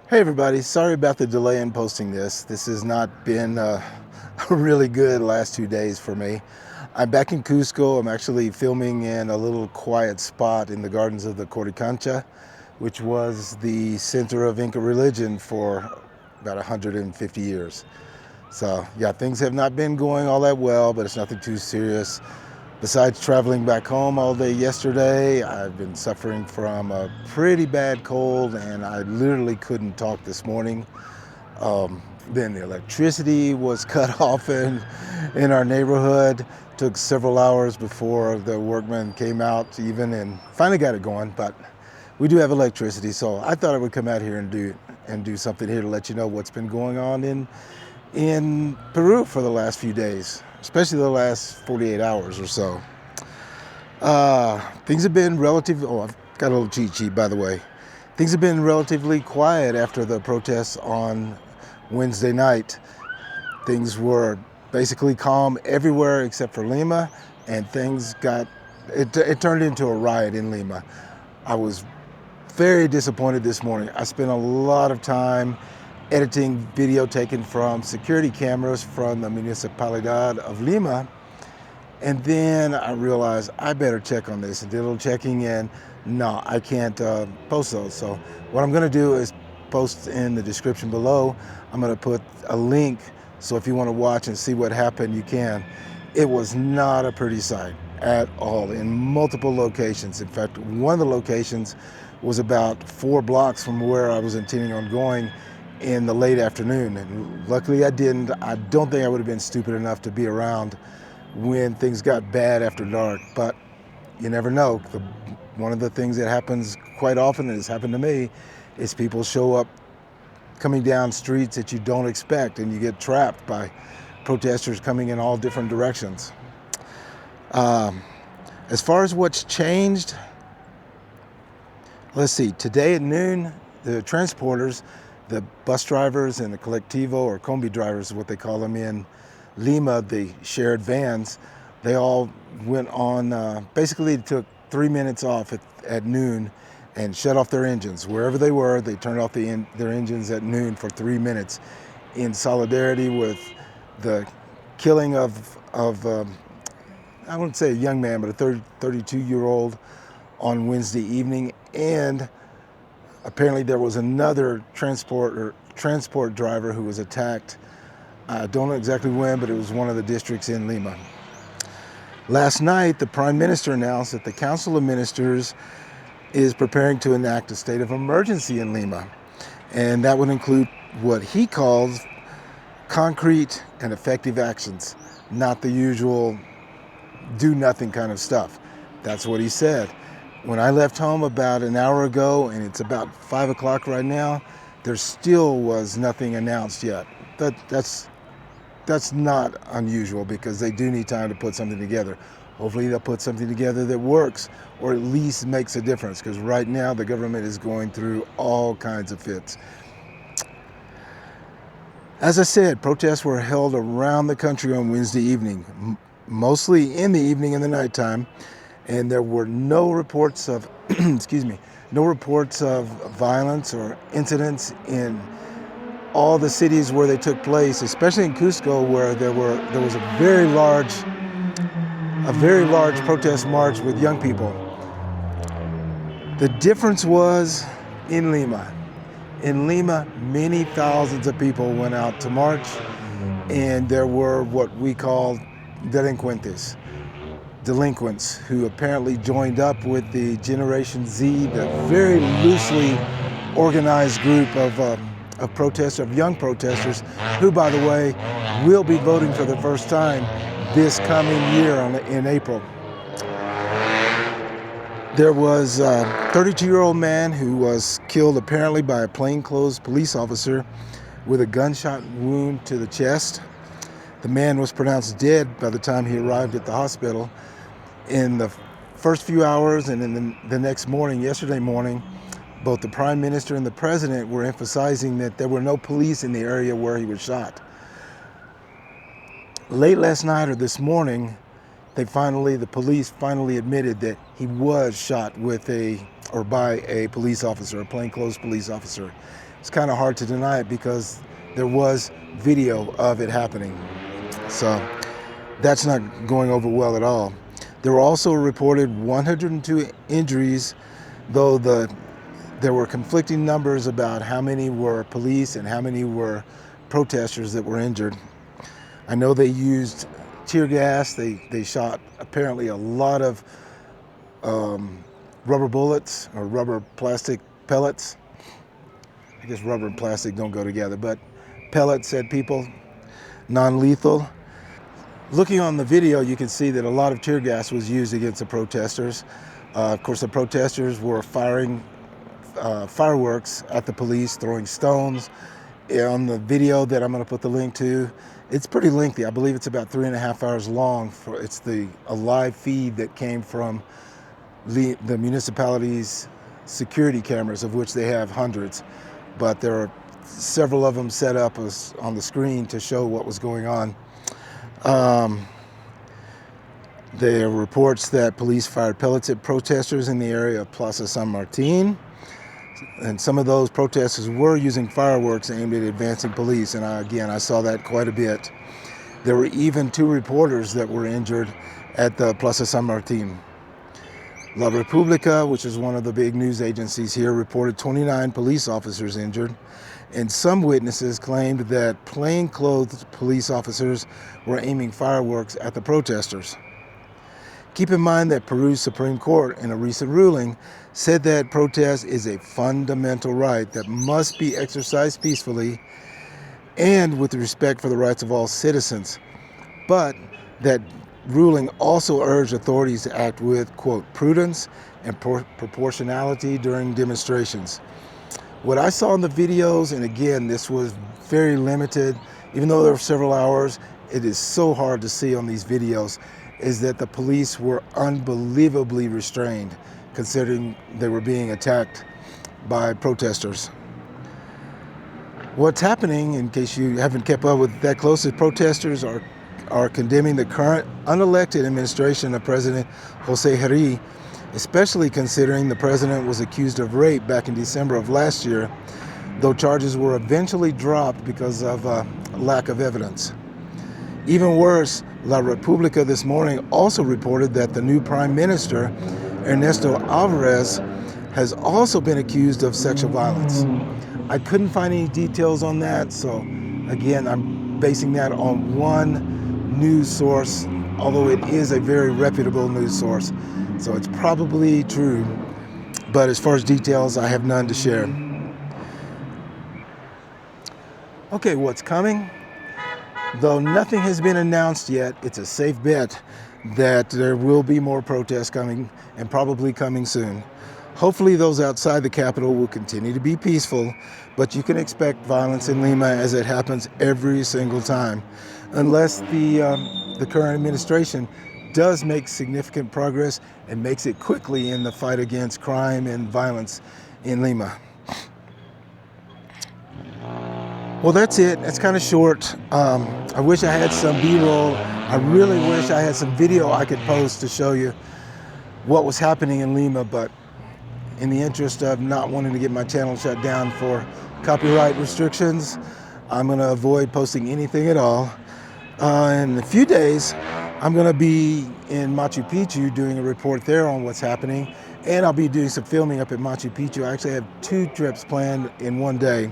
Hey everybody, sorry about the delay in posting this. This has not been really good last 2 days for me. I'm back in Cusco. I'm actually filming in a little quiet spot in the gardens of the Coricancha, which was the center of Inca religion for about 150 years. So yeah, things have not been going all that well, but it's nothing too serious. Besides traveling back home all day yesterday, I've been suffering from a pretty bad cold and I literally couldn't talk this morning. Then the electricity was cut off in our neighborhood. Took several hours before the workmen came out even and finally got it going, but we do have electricity, so I thought I would come out here and do something here to let you know what's been going on in Peru for the last few days, especially the last 48 hours or so. Things have been I've got a little cheat sheet, by the way. Things have been relatively quiet after the protests on Wednesday night. Things were basically calm everywhere except for Lima, and it turned into a riot in Lima. I was very disappointed this morning. I spent a lot of time editing video taken from security cameras from the Municipalidad of Lima. And then I realized I better check on this and did a little checking in. No, I can't post those. So what I'm gonna do is post in the description below. I'm gonna put a link, so if you wanna watch and see what happened, you can. It was not a pretty sight at all in multiple locations. In fact, one of the locations was about 4 blocks from where I was intending on going in the late afternoon. And luckily I didn't. I don't think I would have been stupid enough to be around when things got bad after dark, but you never know. One of the things that happens quite often, and has happened to me, is people show up coming down streets that you don't expect, and you get trapped by protesters coming in all different directions. As far as what's changed, let's see. Today at noon, the transporters, the bus drivers and the colectivo or combi drivers is what they call them in Lima, the shared vans, they all went on, basically took 3 minutes off at noon and shut off their engines. Wherever they were, they turned off their engines at noon for 3 minutes in solidarity with the killing of I wouldn't say a young man, but a 32-year-old on Wednesday evening. And apparently there was another transport driver who was attacked. I don't know exactly when, but it was one of the districts in Lima. Last night, the Prime Minister announced that the Council of Ministers is preparing to enact a state of emergency in Lima. And that would include what he calls concrete and effective actions, not the usual do nothing kind of stuff. That's what he said. When I left home about an hour ago, and it's about 5 o'clock right now, there still was nothing announced yet. That's not unusual because they do need time to put something together. Hopefully they'll put something together that works or at least makes a difference, because right now the government is going through all kinds of fits. As I said, protests were held around the country on Wednesday evening, mostly in the evening and the nighttime, and there were no reports of no reports of violence or incidents in all the cities where they took place, especially in Cusco, where there was a very large protest march with young people. The difference was in Lima. In Lima, many thousands of people went out to march, and there were what we call delincuentes, delinquents who apparently joined up with the Generation Z, the very loosely organized group of young protesters, who, by the way, will be voting for the first time this coming year in April. There was a 32-year-old man who was killed apparently by a plainclothes police officer with a gunshot wound to the chest. The man was pronounced dead by the time he arrived at the hospital. In the first few hours and in the next morning, yesterday morning, both the Prime Minister and the President were emphasizing that there were no police in the area where he was shot. Late last night or this morning, the police finally admitted that he was shot by a police officer, a plainclothes police officer. it's kind of hard to deny it because there was video of it happening. So that's not going over well at all. There were also reported 102 injuries, though there were conflicting numbers about how many were police and how many were protesters that were injured. I know they used tear gas. They shot apparently a lot of rubber bullets or rubber plastic pellets. I guess rubber and plastic don't go together, but pellets at people, non-lethal. Looking on the video, you can see that a lot of tear gas was used against the protesters. Of course, the protesters were firing fireworks at the police, throwing stones. On the video that I'm going to put the link to, it's pretty lengthy. I believe it's about 3.5 hours long. It's a live feed that came from the municipality's security cameras, of which they have hundreds. But there are several of them set up on the screen to show what was going on. There are reports that police fired pellets at protesters in the area of Plaza San Martin. And some of those protesters were using fireworks aimed at advancing police. And I saw that quite a bit. There were even 2 reporters that were injured at the Plaza San Martin. La Repubblica, which is one of the big news agencies here, reported 29 police officers injured. And some witnesses claimed that plainclothes police officers were aiming fireworks at the protesters. Keep in mind that Peru's Supreme Court, in a recent ruling, said that protest is a fundamental right that must be exercised peacefully and with respect for the rights of all citizens. But that ruling also urged authorities to act with, quote, prudence and proportionality during demonstrations. What I saw in the videos, and again, this was very limited, even though there were several hours, it is so hard to see on these videos, is that the police were unbelievably restrained, considering they were being attacked by protesters. What's happening, in case you haven't kept up with that close, is protesters are condemning the current unelected administration of President Jose Herri, especially considering the president was accused of rape back in December of last year, though charges were eventually dropped because of lack of evidence. Even worse, La Repubblica this morning also reported that the new Prime Minister, Ernesto Alvarez, has also been accused of sexual violence. I couldn't find any details on that, so again, I'm basing that on one news source, although it is a very reputable news source, so it's probably true. But as far as details, I have none to share. Okay, what's coming? Though nothing has been announced yet, it's a safe bet that there will be more protests coming, and probably coming soon. Hopefully those outside the capital will continue to be peaceful, but you can expect violence in Lima, as it happens every single time, unless the current administration does make significant progress and makes it quickly in the fight against crime and violence in Lima. Well, that's it. It's kind of short. I wish I had some B-roll. I really wish I had some video I could post to show you what was happening in Lima, but in the interest of not wanting to get my channel shut down for copyright restrictions, I'm going to avoid posting anything at all. In a few days, I'm going to be in Machu Picchu doing a report there on what's happening, and I'll be doing some filming up at Machu Picchu. I actually have 2 trips planned in one day.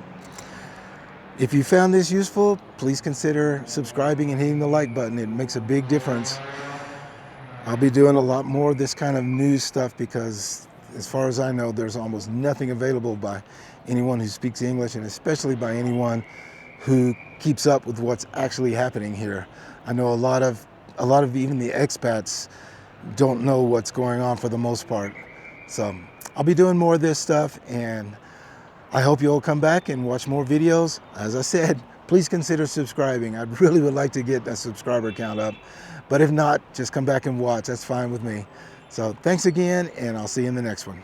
If you found this useful, please consider subscribing and hitting the like button. It makes a big difference. I'll be doing a lot more of this kind of news stuff because, as far as I know, there's almost nothing available by anyone who speaks English, and especially by anyone who keeps up with what's actually happening here. I know a lot of even the expats don't know what's going on for the most part. So I'll be doing more of this stuff, and I hope you'll come back and watch more videos. As I said, please consider subscribing. I really would like to get that subscriber count up. But if not, just come back and watch. That's fine with me. So thanks again, and I'll see you in the next one.